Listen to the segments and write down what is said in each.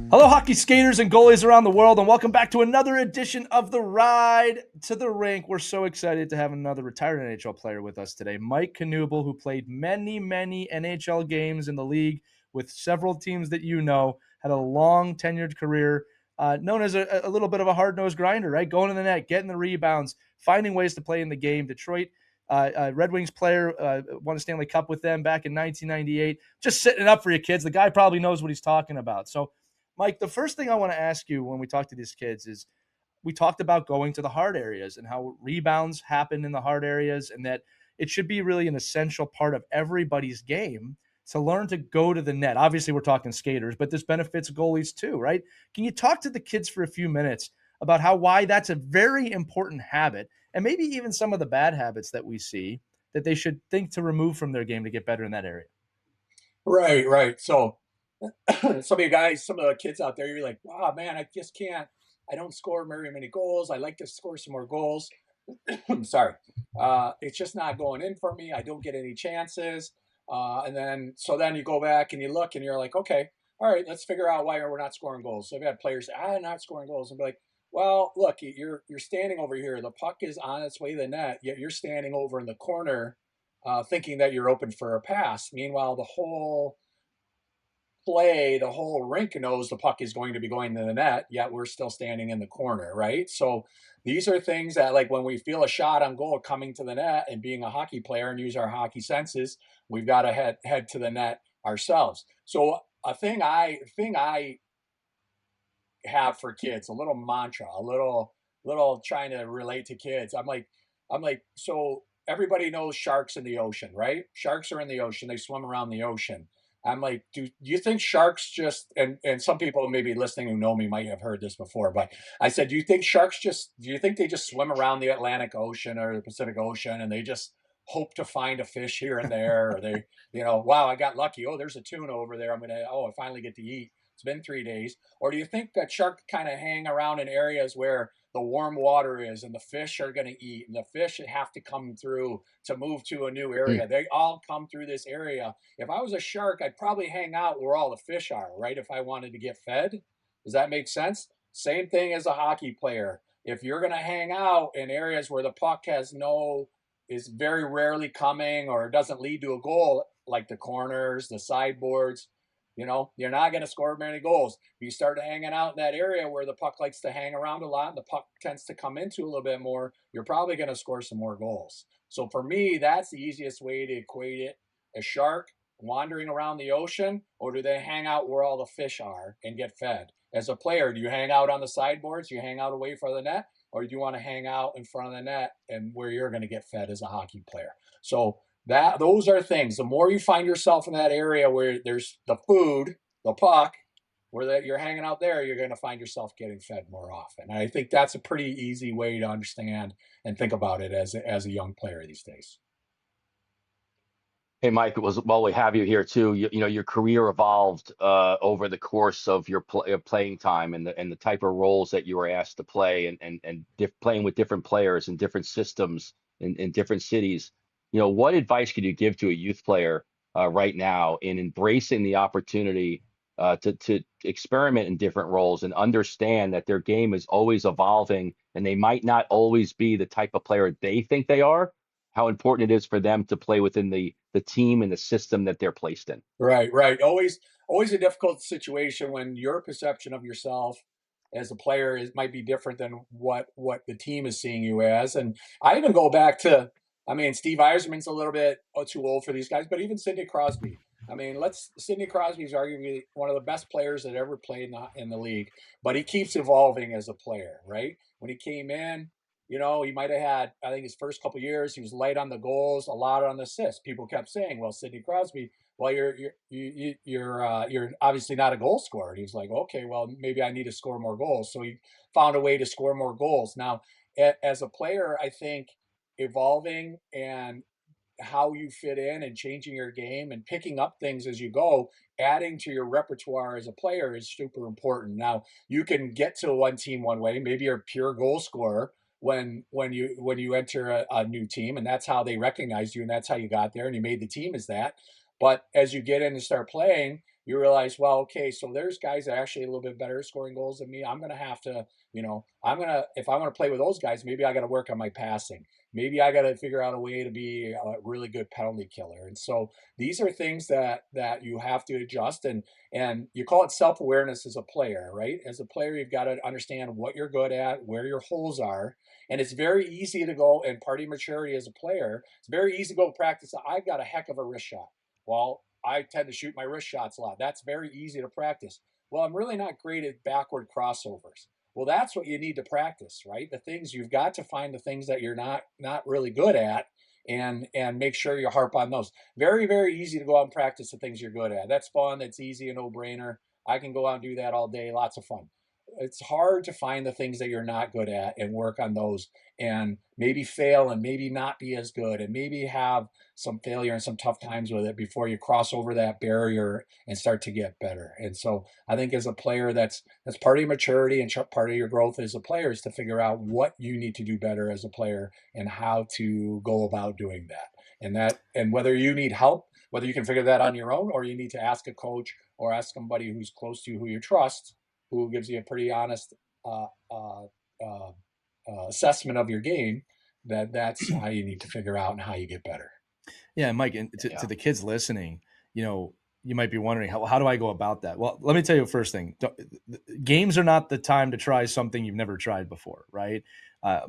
Hello, hockey skaters and goalies around the world, and welcome back to another edition of the Ride to the Rink. We're so excited to have another retired NHL player with us today, Mike Knuble, who played many NHL games in the league with several teams that you know, had a long tenured career, known as a little bit of a hard-nosed grinder, right? Going in the net, getting the rebounds, finding ways to play in the game. Detroit Red Wings player, won a Stanley Cup with them back in 1998. Just setting it up for you kids. The guy probably knows what he's talking about. So, Mike, the first thing I want to ask you when we talk to these kids is we talked about going to the hard areas and how rebounds happen in the hard areas, and that it should be really an essential part of everybody's game to learn to go to the net. Obviously, we're talking skaters, but this benefits goalies too, right? Can you talk to the kids for a few minutes about why that's a very important habit, and maybe even some of the bad habits that we see that they should think to remove from their game to get better in that area? Right, right. So some of you guys, some of the kids out there, you're like, wow, man, I just can't. I don't score very many goals. I like to score some more goals. Sorry. It's just not going in for me. I don't get any chances. So then you go back and you look and you're like, okay, all right, let's figure out why we're not scoring goals. So I've had players say, I'm not scoring goals. And be like, well, look, you're standing over here. The puck is on its way to the net, yet you're standing over in the corner, thinking that you're open for a pass. Meanwhile, the whole rink knows the puck is going to be going to the net, yet we're still standing in the corner, right? So these are things that, like, when we feel a shot on goal coming to the net, and being a hockey player and use our hockey senses, we've got to head to the net ourselves. So a thing I have for kids, a little mantra, a little trying to relate to kids. I'm like, so everybody knows sharks in the ocean, right? Sharks are in the ocean. They swim around the ocean. I'm like, do you think sharks just, and some people maybe listening who know me might have heard this before, but I said, do you think they just swim around the Atlantic Ocean or the Pacific Ocean and they just hope to find a fish here and there? Or they, wow, I got lucky. Oh, there's a tuna over there. I finally get to eat. It's been 3 days. Or do you think that sharks kind of hang around in areas where the warm water is and the fish are going to eat, and the fish have to come through to move to a new Mm. area? They all come through this area. If I was a shark, I'd probably hang out where all the fish are, right? If I wanted to get fed. Does that make sense? Same thing as a hockey player. If you're going to hang out in areas where the puck is very rarely coming, or doesn't lead to a goal, like the corners, the sideboards, you're not going to score many goals. If you start hanging out in that area where the puck likes to hang around a lot and the puck tends to come into a little bit more, you're probably going to score some more goals. So for me, that's the easiest way to equate it. A shark wandering around the ocean, or do they hang out where all the fish are and get fed? As a player, do you hang out on the sideboards? Do you hang out away from the net? Or do you want to hang out in front of the net and where you're going to get fed as a hockey player? So those are things. The more you find yourself in that area where there's the food, the puck, where that you're hanging out there, you're going to find yourself getting fed more often. And I think that's a pretty easy way to understand and think about it as a young player these days. Hey, Mike, it was well, we have you here too. Your career evolved over the course of your playing time, and the type of roles that you were asked to play, and playing with different players and different systems in different cities. What advice could you give to a youth player right now in embracing the opportunity to experiment in different roles and understand that their game is always evolving, and they might not always be the type of player they think they are? How important it is for them to play within the team and the system that they're placed in. Right, right. Always a difficult situation when your perception of yourself as a player might be different than what the team is seeing you as. And I even go back to, I mean, Steve Yzerman's a little bit too old for these guys, but even Sidney Crosby. I mean, Sidney Crosby is arguably one of the best players that ever played in the league, but he keeps evolving as a player, right? When he came in, he might have had, I think, his first couple of years, he was light on the goals, a lot on the assists. People kept saying, "Well, Sidney Crosby, well, you're obviously not a goal scorer." And he was like, "Okay, well, maybe I need to score more goals." So he found a way to score more goals. Now, as a player, I think evolving and how you fit in and changing your game and picking up things as you go, adding to your repertoire as a player is super important. Now, you can get to one team one way. Maybe you're a pure goal scorer when you enter a new team, and that's how they recognize you, and that's how you got there, and you made the team as that. But as you get in and start playing, you realize, well, okay, so there's guys that are actually a little bit better at scoring goals than me. I'm going to have to, if I want to play with those guys, maybe I got to work on my passing. Maybe I got to figure out a way to be a really good penalty killer. And so these are things that you have to adjust, and you call it self-awareness as a player, right? As a player, you've got to understand what you're good at, where your holes are. And it's very easy to go, and part of maturity as a player, it's very easy to go practice. I've got a heck of a wrist shot. Well, I tend to shoot my wrist shots a lot. That's very easy to practice. Well, I'm really not great at backward crossovers. Well, that's what you need to practice, right? The things you've got to find the things that you're not really good at, and make sure you harp on those. Very, very easy to go out and practice the things you're good at. That's fun. It's easy, a no-brainer. I can go out and do that all day. Lots of fun. It's hard to find the things that you're not good at and work on those, and maybe fail and maybe not be as good and maybe have some failure and some tough times with it before you cross over that barrier and start to get better. And so I think as a player, that's part of your maturity and part of your growth as a player, is to figure out what you need to do better as a player and how to go about doing that. And whether you need help, whether you can figure that on your own, or you need to ask a coach or ask somebody who's close to you, who you trust, who gives you a pretty honest assessment of your game, that's how you need to figure out and how you get better. Yeah, Mike, and to the kids listening, you might be wondering, how do I go about that? Well, let me tell you the first thing. Games are not the time to try something you've never tried before, right?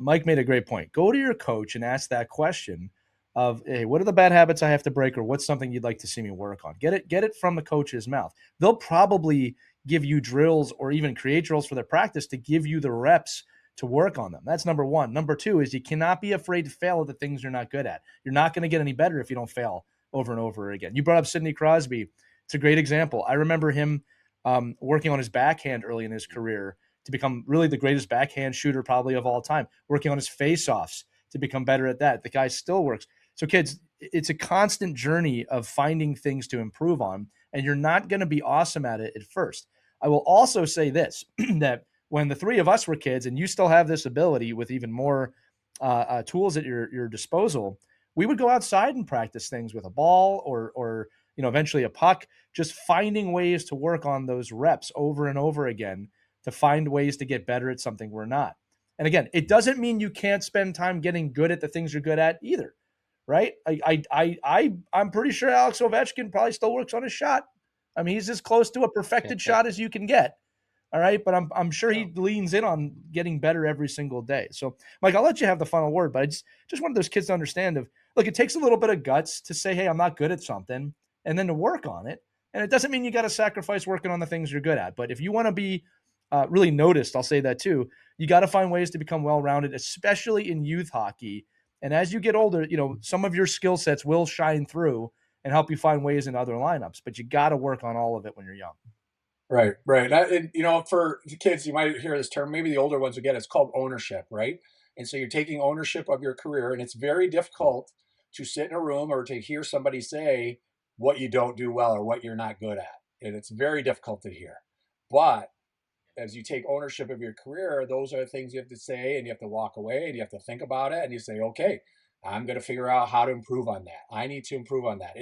Mike made a great point. Go to your coach and ask that question of, hey, what are the bad habits I have to break, or what's something you'd like to see me work on? Get it from the coach's mouth. They'll probably give you drills or even create drills for their practice to give you the reps to work on them. That's number one. Number two is you cannot be afraid to fail at the things you're not good at. You're not going to get any better if you don't fail over and over again. You brought up Sidney Crosby. It's a great example. I remember him working on his backhand early in his career to become really the greatest backhand shooter probably of all time, working on his face-offs to become better at that. The guy still works. So kids, it's a constant journey of finding things to improve on, and you're not going to be awesome at it at first. I will also say this, that when the three of us were kids and you still have this ability with even more tools at your disposal, we would go outside and practice things with a ball or eventually a puck, just finding ways to work on those reps over and over again to find ways to get better at something we're not. And again, it doesn't mean you can't spend time getting good at the things you're good at either, right? I'm pretty sure Alex Ovechkin probably still works on his shot. I mean, he's as close to a perfected shot as you can get. All right. But I'm sure he leans in on getting better every single day. So, Mike, I'll let you have the final word, but I just wanted those kids to understand look, it takes a little bit of guts to say, hey, I'm not good at something, and then to work on it. And it doesn't mean you got to sacrifice working on the things you're good at. But if you want to be really noticed, I'll say that too, you got to find ways to become well-rounded, especially in youth hockey. And as you get older, some of your skill sets will shine through and help you find ways in other lineups, but you got to work on all of it when you're young. Right. For the kids, you might hear this term, maybe the older ones will get it. It's called ownership, right? And so you're taking ownership of your career, and it's very difficult to sit in a room or to hear somebody say what you don't do well or what you're not good at. And it's very difficult to hear. But as you take ownership of your career, those are the things you have to say, and you have to walk away, and you have to think about it, and you say, okay, I'm going to figure out how to improve on that. I need to improve on that.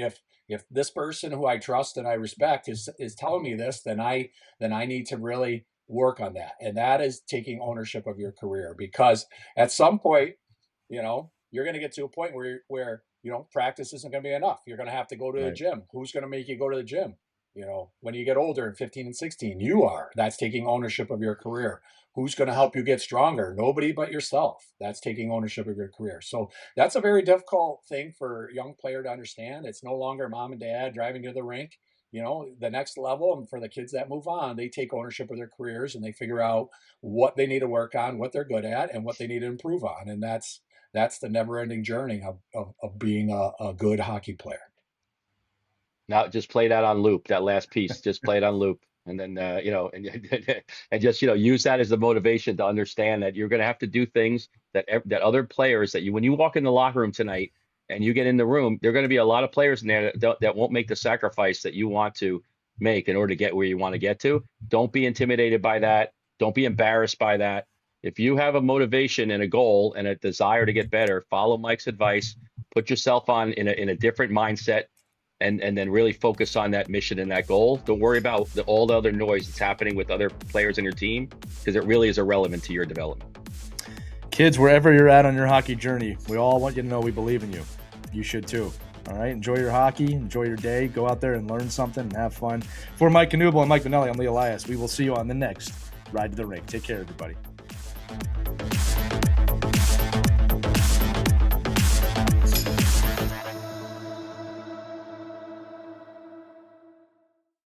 If this person who I trust and I respect is telling me this, then I need to really work on that. And that is taking ownership of your career, because at some point, you're going to get to a point where practice isn't going to be enough. You're going to have to go to the gym. Who's going to make you go to the gym? When you get older, 15 and 16, you are. That's taking ownership of your career. Who's going to help you get stronger? Nobody but yourself. That's taking ownership of your career. So that's a very difficult thing for a young player to understand. It's no longer mom and dad driving to the rink. The next level, and for the kids that move on, they take ownership of their careers and they figure out what they need to work on, what they're good at, and what they need to improve on. And that's the never-ending journey of being a good hockey player. Now just play that on loop. That last piece, just play it on loop, and then and just use that as the motivation to understand that you're going to have to do things that other players when you walk in the locker room tonight and you get in the room, there are going to be a lot of players in there that won't make the sacrifice that you want to make in order to get where you want to get to. Don't be intimidated by that. Don't be embarrassed by that. If you have a motivation and a goal and a desire to get better, follow Mike's advice. Put yourself in a different mindset. and then really focus on that mission and that goal. Don't worry about all the other noise that's happening with other players in your team, because it really is irrelevant to your development. Kids, wherever you're at on your hockey journey, we all want you to know we believe in you. You should too. All right, enjoy your hockey, enjoy your day, go out there and learn something and have fun. For Mike Knuble and Mike Vanelli, I'm Lee Elias. We will see you on the next Ride to the Rink. Take care, everybody.